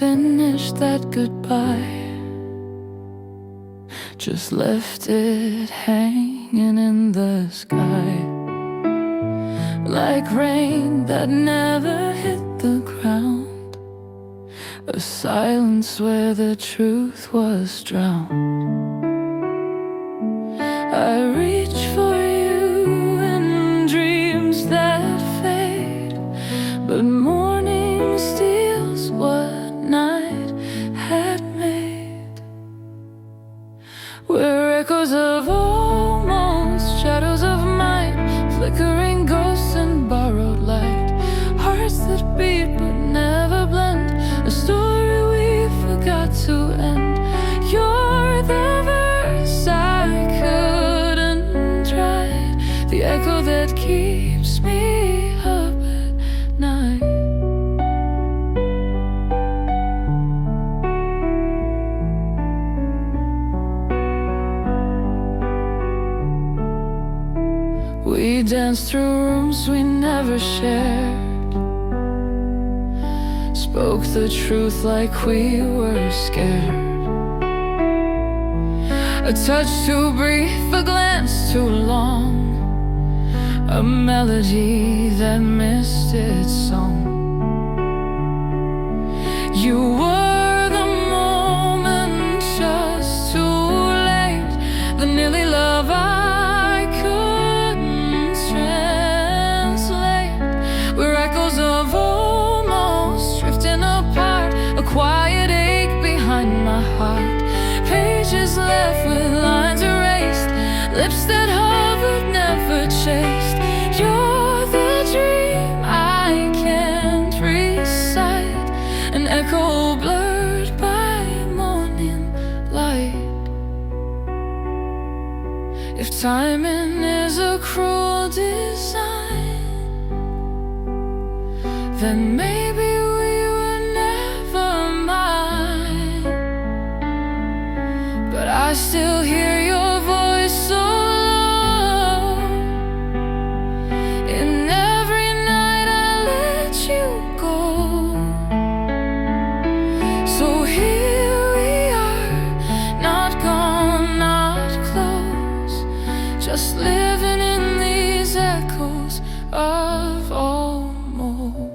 finished that goodbye, just left it hanging in the sky, like rain that never hit the ground, a silence where the truth was drowned. I reach for you in dreams that fade, but morning steals what night had made. We're echoes of almost, shadows of might, flickering ghosts and borrowed light, hearts that beat but never blend, a story we forgot to end. You're the verse I couldn't write, the echo that keeps me up at night. We danced through rooms we never shared, spoke the truth like we were scared. A touch too brief, a glance too long, a melody that missed its song. You were the moment just too late, the nearly love I couldn't translate. We're echoes of almost, drifting apart, a quiet ache behind my heart, pages left with lines erased, lips that hovered never chased. You're the dream I can't recite, an echo blurred by morning light. If timing is a cruel design, then maybe we were never mine. But I still hear your voice so low, in every night I let you go. So here we are, not gone, not close, just living in these echoes of almost.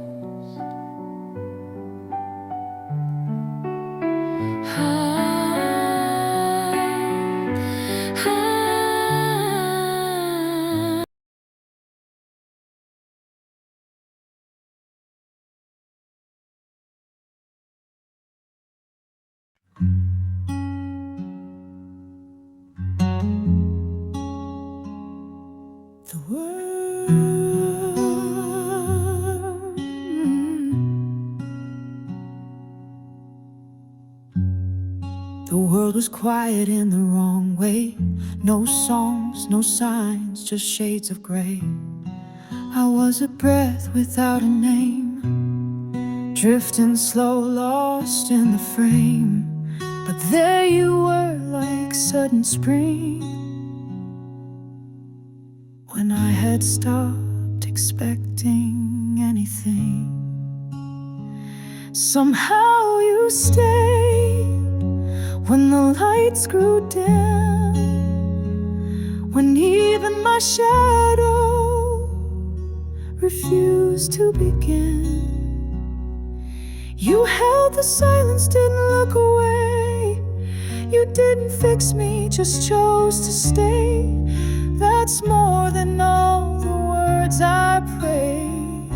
The world was quiet in the wrong way. No songs, no signs, just shades of gray. I was a breath without a name, drifting slow, lost in the frame. But there you were, like sudden spring, when I had stopped expecting anything. Somehow you stayed when the lights grew dim, when even my shadow refused to begin. You held the silence, didn't look away. You didn't fix me, just chose to stay. That's more than all the words I prayed.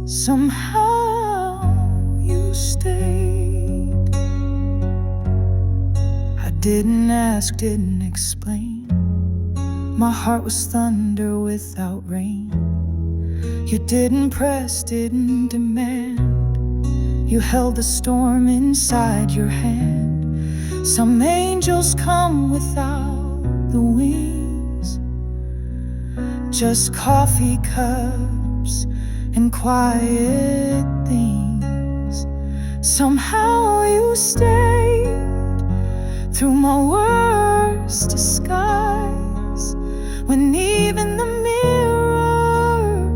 Somehow you stayed. I didn't ask, didn't explain. My heart was thunder without rain. You didn't press, didn't demand. You held the storm inside your hand. Some angels come without the wings, just coffee cups and quiet things. Somehow you stayed through my worst disguise, when even the mirror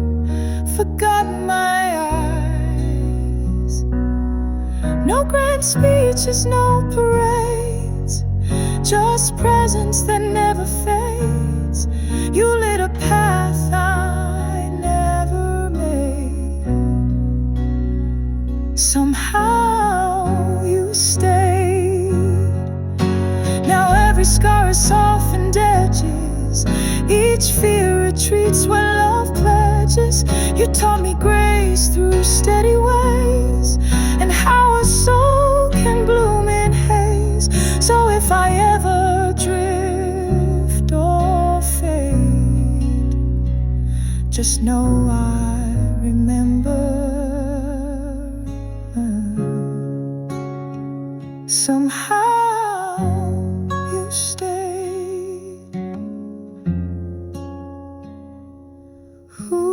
forgot my eyes. grand speeches, no parades, just presence that never fades. You lit a path I never made. Somehow you stayed. Now every scar has softened edges, each fear retreats where love pledges. You taught me grace through steady ways, and how a soul can bloom in haze. So if I ever drift or fade, just know I remember. Somehow you stayed. Ooh.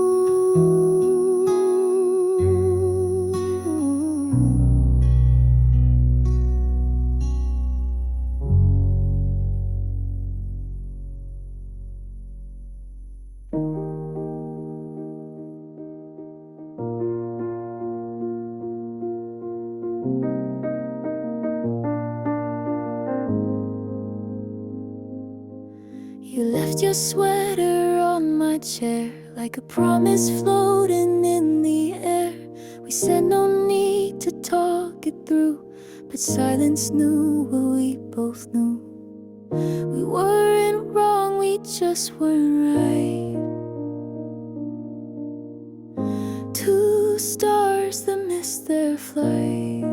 You left your sweater on my chair, like a promise floating in the air. We said no need to talk it through, but silence knew what we both knew. We weren't wrong, we just weren't right. Two stars that missed their flight.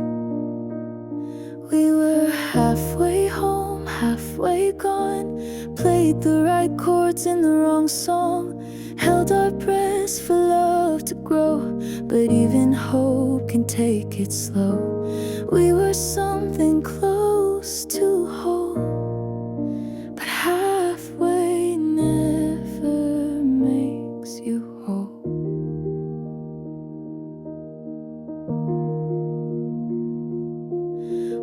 We were halfway home, halfway gone, played the right chords in the wrong song, held our breaths for love to grow, but even hope can take it slow. We were something close to whole, but halfway never makes you whole.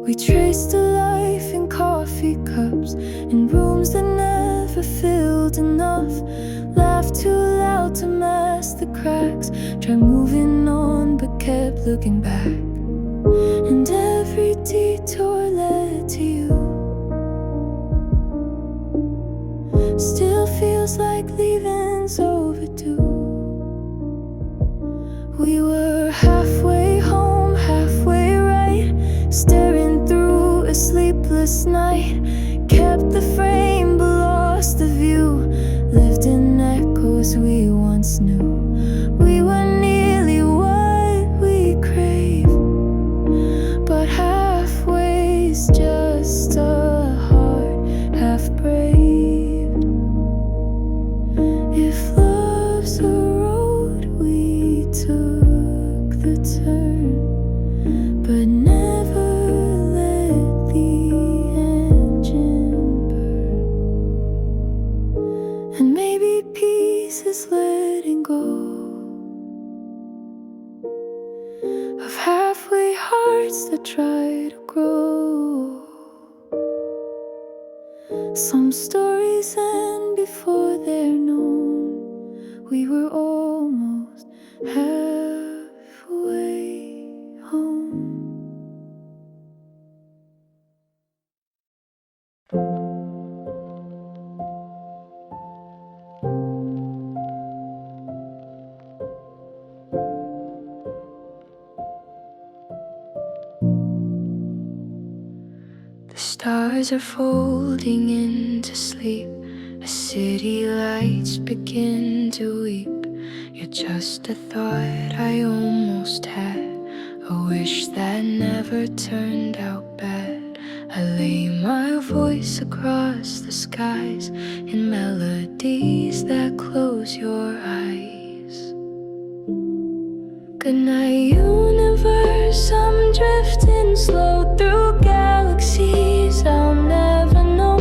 We traced a life in coffee cups, in rooms that never filled enough, laughed too loud to mask the cracks, tried moving on but kept looking back. And every detour led to you. Still feels like leaving's overdue. We were halfway home, halfway right, staring through a sleepless night. Kept the frame but lost the view, lived in echoes we once knew. We were nearly what we crave, but halfway's just a heart half braved. If love's a road, we took the turn, but never let the engine burn. And maybe peace is letting go of halfway hearts that try to grow. Some stories end before they're known. We were almost halfway home. The stars are folding into sleep, as city lights begin to weep. You're just a thought I almost had, a wish that never turned out bad. I lay my voice across the skies in melodies that close your eyes. Good night, universe, I'm drifting slow through galaxies I'll never know.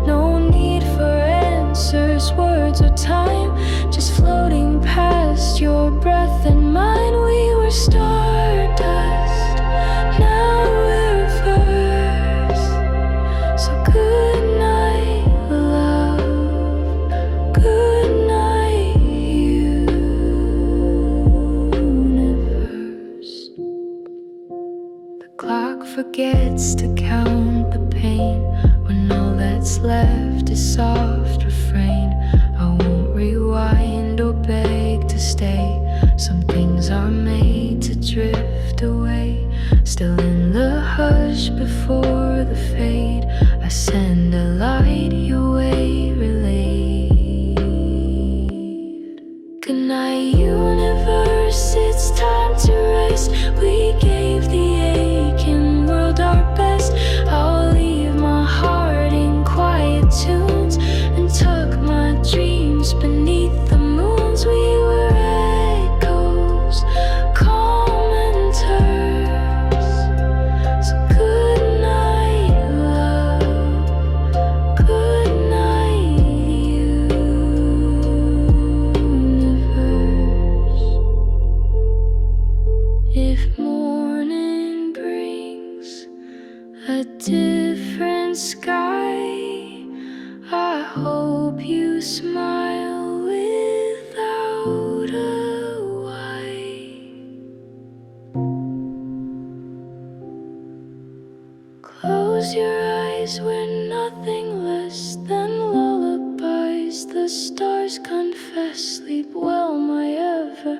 No need for answers, words, or time, just floating past your breath and mine. We were stardust, now we're reversed. So good night, love, good night, universe. The clock forgets heads to count the pain, when all that's left is soft refrain. I won't rewind or beg to stay. Some things are made to drift away. Still in the hush before the fade, I send a light your way relayed. Good night, universe, it's time to rest. We gave the aching world our best. I'll leave my heart in quiet tunes and tuck my dreams beneath the moons. We were echoes, calm and terse. So good night, love. Good night, universe. If morning brings a different sky, I hope you smile without a why. Close your eyes, we're nothing less than lullabies. The stars confess, sleep well, my ever,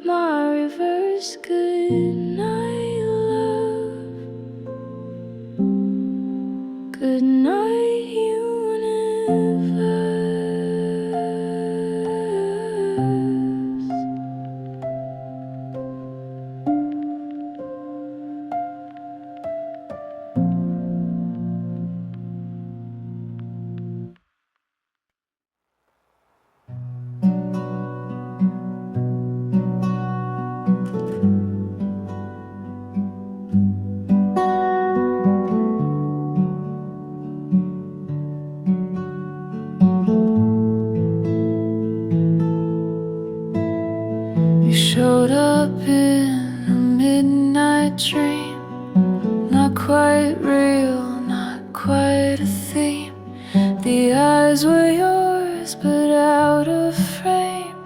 my reverse. Good night, love. Good night, universe. You showed up in a midnight dream, not quite real, not quite a theme. The eyes were yours, but out of frame.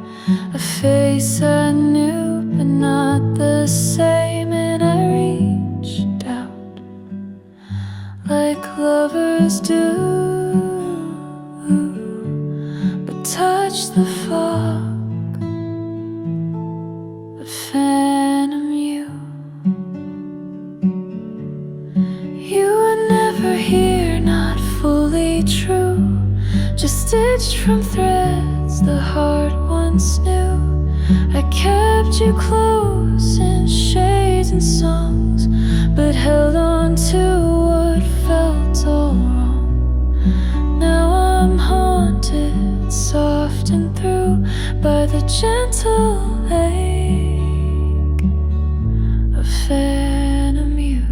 A face I knew, but not the same. And I reached out like lovers do, but touched the fog, a phantom you. You were never here, not fully true, just stitched from threads the heart once knew. I kept you close in shades and songs, but held on to what felt all wrong. Now I'm haunted, softened through by the gentle ache of phantom you.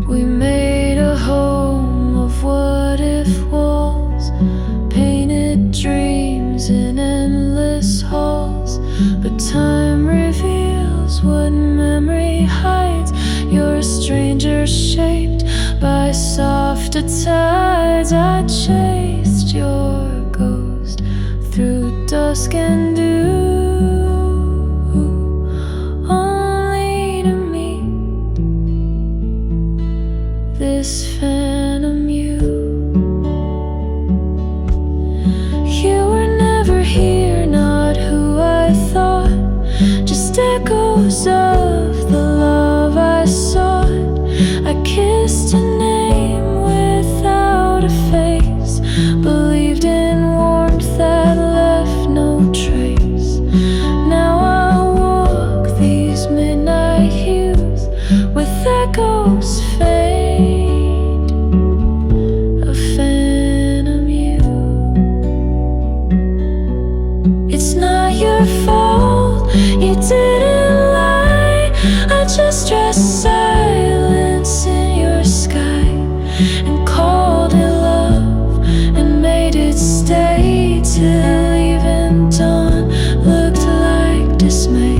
We made a home of what-if walls, painted dreams in endless halls. But time reveals what memory hides. You're a stranger shaped by softer tides. I chased your ghost through dusk and dew, only to meet this phantom you. You were never here, not who I thought, just echoes of the love I sought. I kissed a name without a face, believed in warmth that left no trace. Now I walk these midnight hues with echoes fade of phantom you. It's not your fault, you didn't lie. I just dressed silence in your sky and called it love and made it stay till even dawn looked like dismay.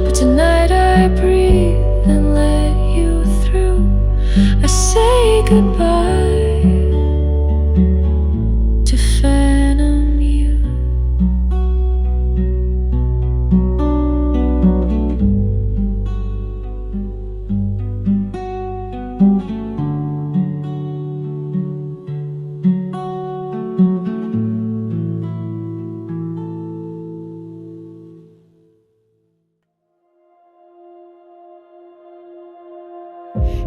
But tonight I breathe and let you through. I say goodbye to phantom you.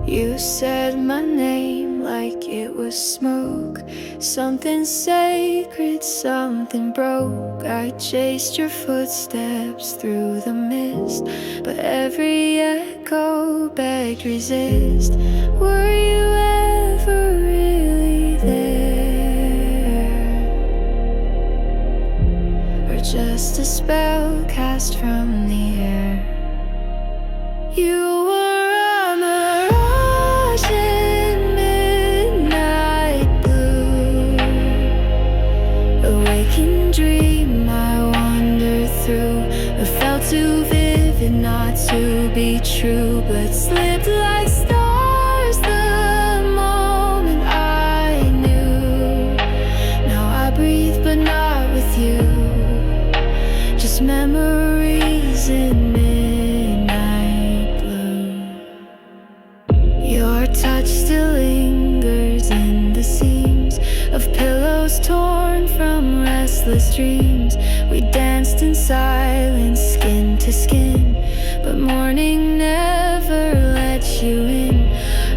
You said my name like it was smoke, something sacred, something broke. I chased your footsteps through the mist, but every echo begged resist. Were you ever really there, or just a spell cast from the air? You were a mirage in midnight blue, a waking dream I wandered through. It felt too vivid not to be true, but slipped like stars the moment I knew. Now I breathe but not with you, just memories in midnight blue. Your touch still lingers in the seams of pillows torn from restless dreams. We danced in silence, skin to skin, but morning never let you in.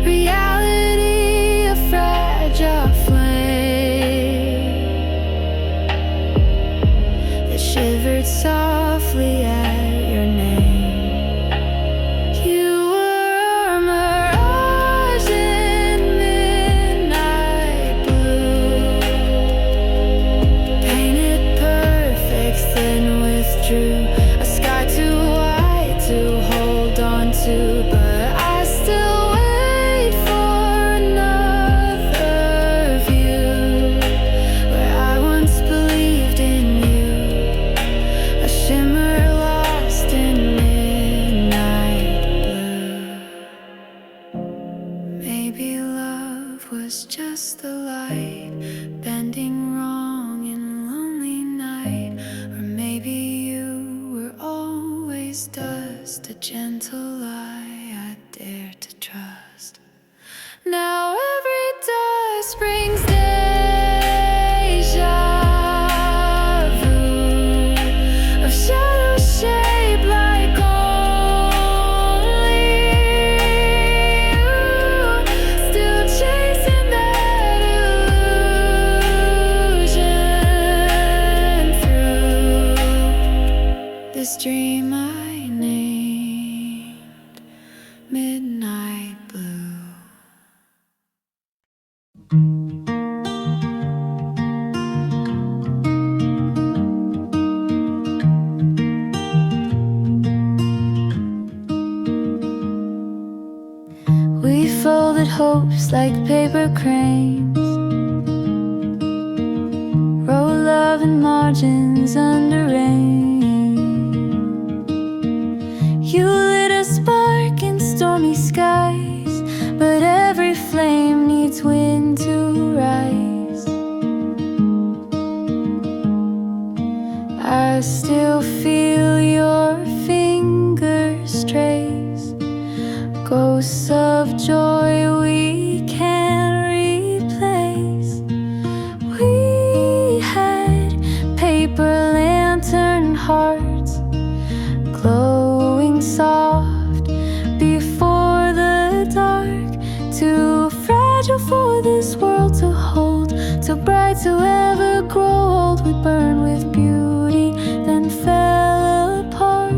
Reality, a fragile flame that shivered softly at your name. You were a mirage in midnight blue, painted perfect, then withdrew. A sky too wide to hold on to, but I still wait for another view, where I once believed in you, a shimmer lost in midnight blue. Maybe love was just the light bending wrong in lonely night, or maybe you were always dust, a gentle lie I dare to trust. Now every dust brings deja vu of shadows shaped like only you, still chasing that illusion through this dream I named midnight blue. We folded hopes like paper cranes, wrote love in margins under rain. You lit a spark in stormy skies, but every flame needs wind to rise. I still feel your fingers trace ghosts of joy we can't replace. We had paper lantern hearts, glowing soft before the dark, too fragile for this world to hold, too bright to ever grow old. We burned with beauty, then fell apart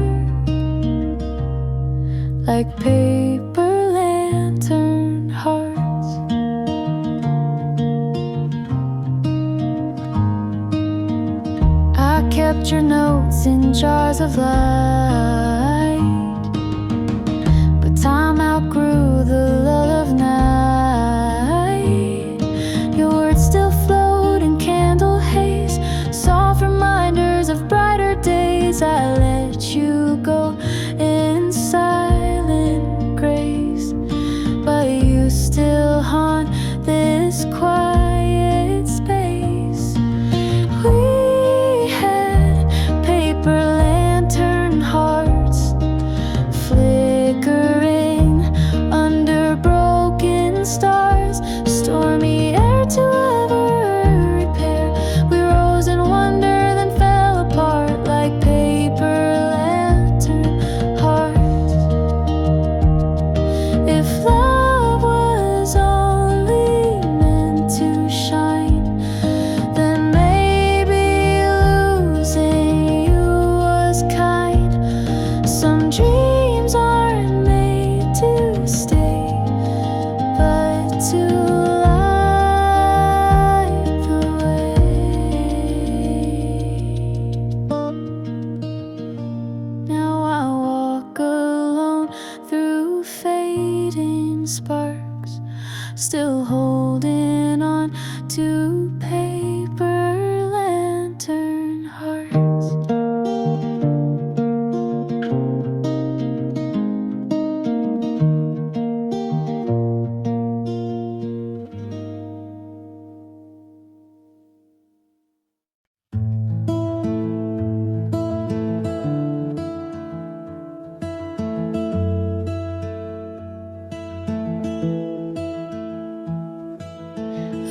like paper lantern hearts. I kept your notes in jars of light, but time outgrew the lull of night. Your words still float in candle haze, soft reminders of brighter days. I let you go in silent grace, but you still haunt this quiet space. We had paper lantern hearts, flickering under broken stars, stormy air to ever repair. We rose in wonder, then fell apart like paper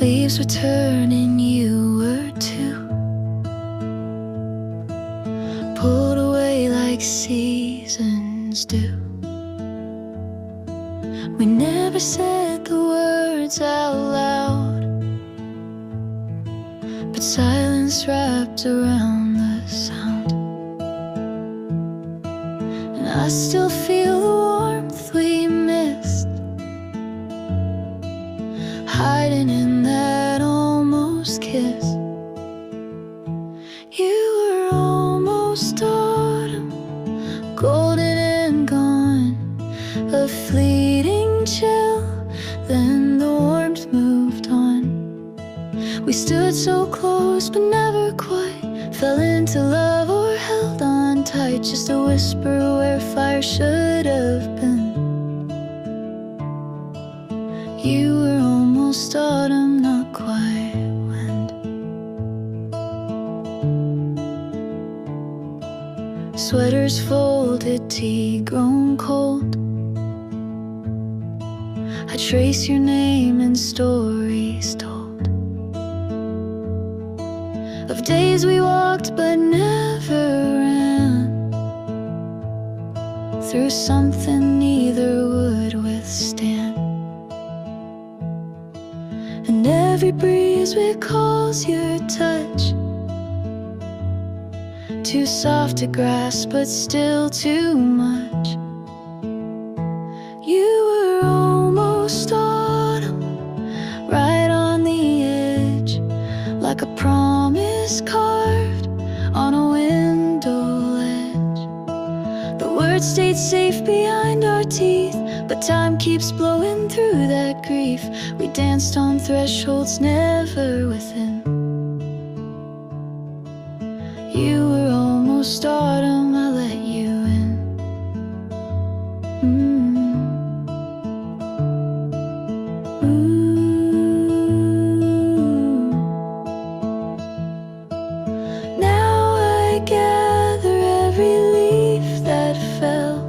leaves were turning, you were too, pulled away like seasons do. We never said the words out loud, but silence wrapped around the sound. And I still feel the warmth we missed, hiding in that almost kiss. You were almost autumn, golden and gone, a fleeting chill, then the warmth moved on. We stood so close but never quite fell into love or held on tight, just a whisper where fire should have been. You were almost autumn, not quite wind. Sweaters folded, tea grown cold. I trace your name in stories told of days we walked but never ran, through something neither would withstand. And every breeze recalls your touch, too soft to grasp but still too much. You were almost autumn, right on the edge, like a promise carved on a window ledge. The words stayed safe behind our teeth, but time keeps blowing through that grief. We danced on thresholds never within. You were almost autumn, I let you in. Now I gather every leaf that fell,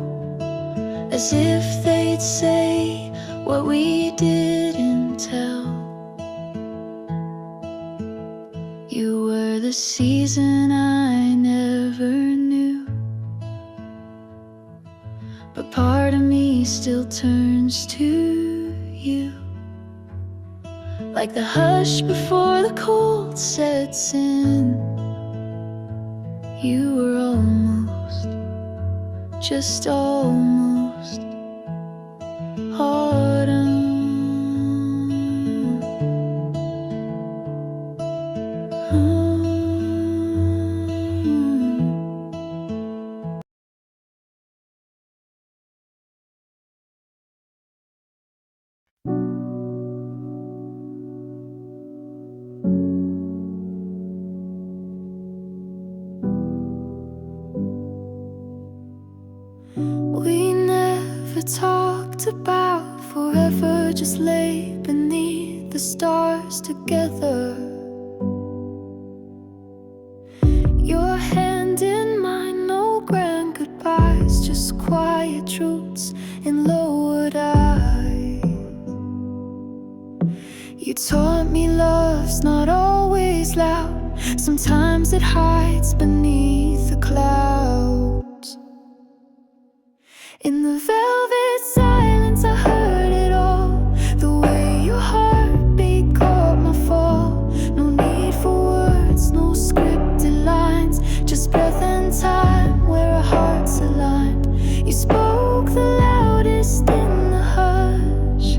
as if they'd say what we didn't tell. You were the season I never knew, but part of me still turns to you, like the hush before the cold sets in. You were almost, just almost autumn. We never talked about forever, just lay beneath the stars together. Your hand in mine, no grand goodbyes, just quiet truths in lowered eyes. You taught me love's not always loud, sometimes it hides beneath the clouds. In the velvet silence I heard it all, the way your heartbeat caught my fall. No need for words, no scripted lines, just breath and time where our hearts aligned. You spoke the loudest in the hush,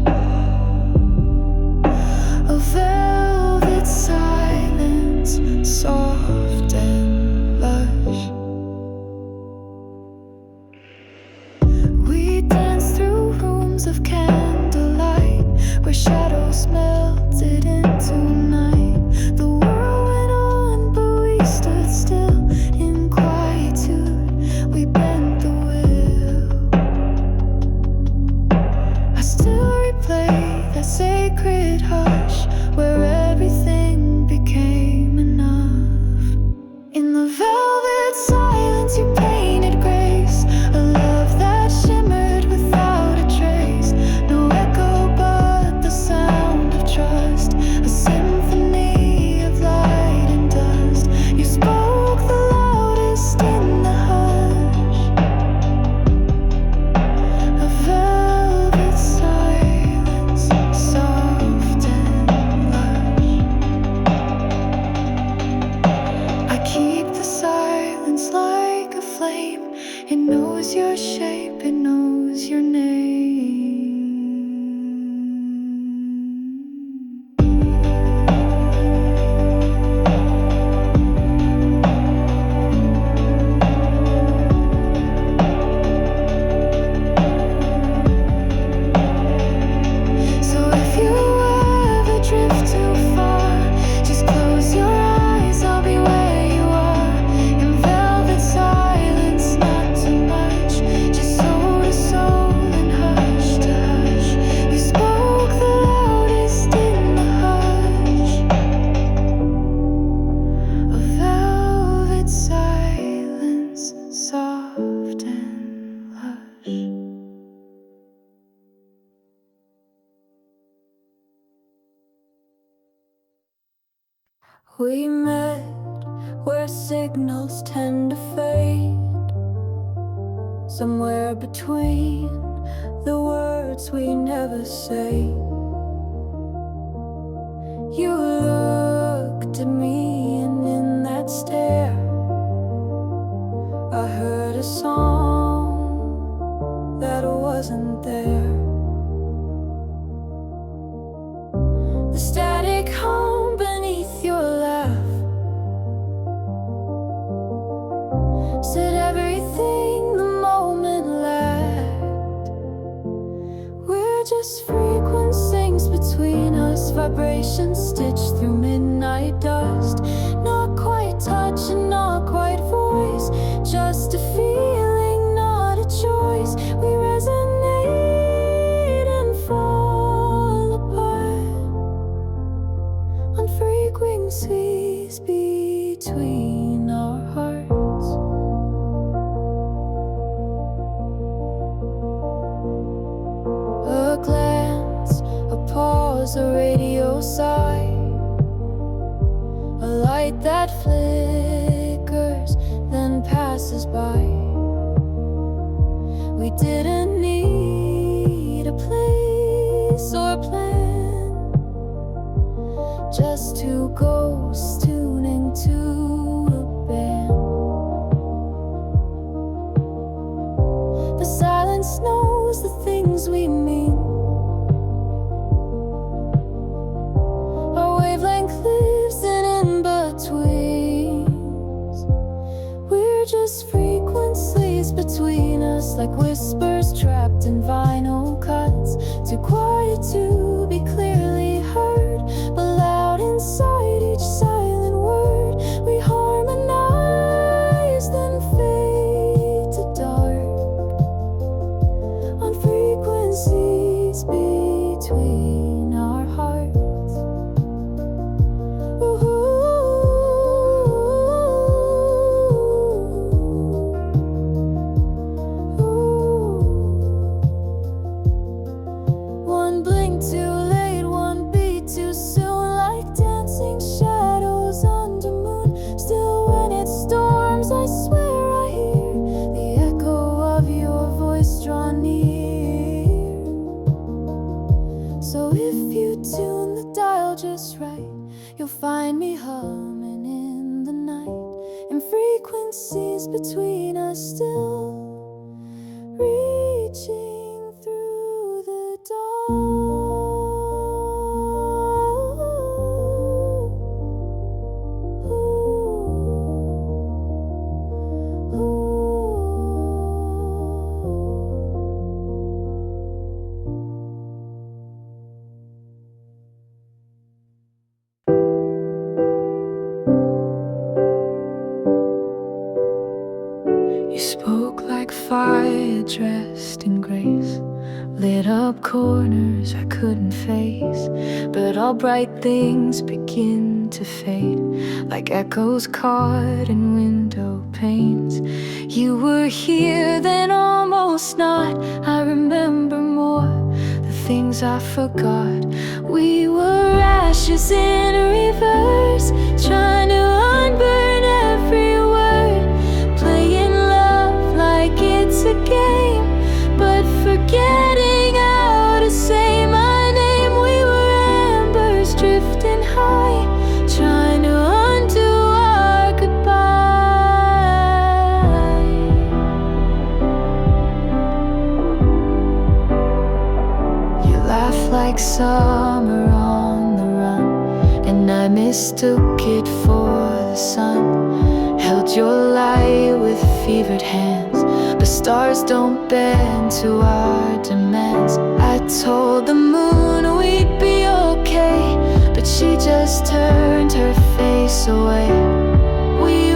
a velvet silence, soft and lush. We danced through rooms of candlelight, where shadows melted into night. The world went on, but we stood still in quietude. We bent the wheel. flame. It knows your shape, it knows your name. So if you ever drift too far, just close your eyes, I'll be where you are. In velvet silence, not too much, just soul to soul and hush to hush. You spoke the loudest in the hush, a velvet silence, soft and lush. We met where signals tend to fade, somewhere between the words we never say. You looked at me, and in that stare I heard a song that wasn't there. The static hum beneath your laugh said everything the moment lacked. We're just frequencies between us, vibrations stitched through midnight dust. Not quite touch and not quite voice, just a feeling, not a choice. We resonate and fall apart on frequencies between our hearts. A glance, a pause, a radio sigh, a light that flickers, then passes by. We didn't need a place or plan, just two ghosts tuning to a band. The silence knows the things we mean. Our wavelength lives in betweens. We're just frequencies between us, like whispers trapped in vinyl cuts, too quiet to be clearly heard, but loud inside each silent word. We harmonize, then fade to dark on frequencies between our hearts. One blink too late, one beat too soon, like dancing shadows under moon. Still when it storms, I swear I hear the echo of your voice draw near. So if you tune the dial just right, you'll find me humming in the night, and frequencies between us still reaching through the dawn. You spoke like fire dressed in grace, lit up corners I couldn't face, but all bright things begin to fade, like echoes caught in window panes. You were here, then almost not. I remember more, the things I forgot. We were ashes in reverse, trying to unburn every word, playing love like it's a game, but forgetting how to say my name. We were embers drifting high, trying to undo our goodbye. like summer on the run, and I mistook it for the sun. Held your light with fevered hands, but stars don't bend to our demands. I told the moon we'd be okay, but she just turned her face away. We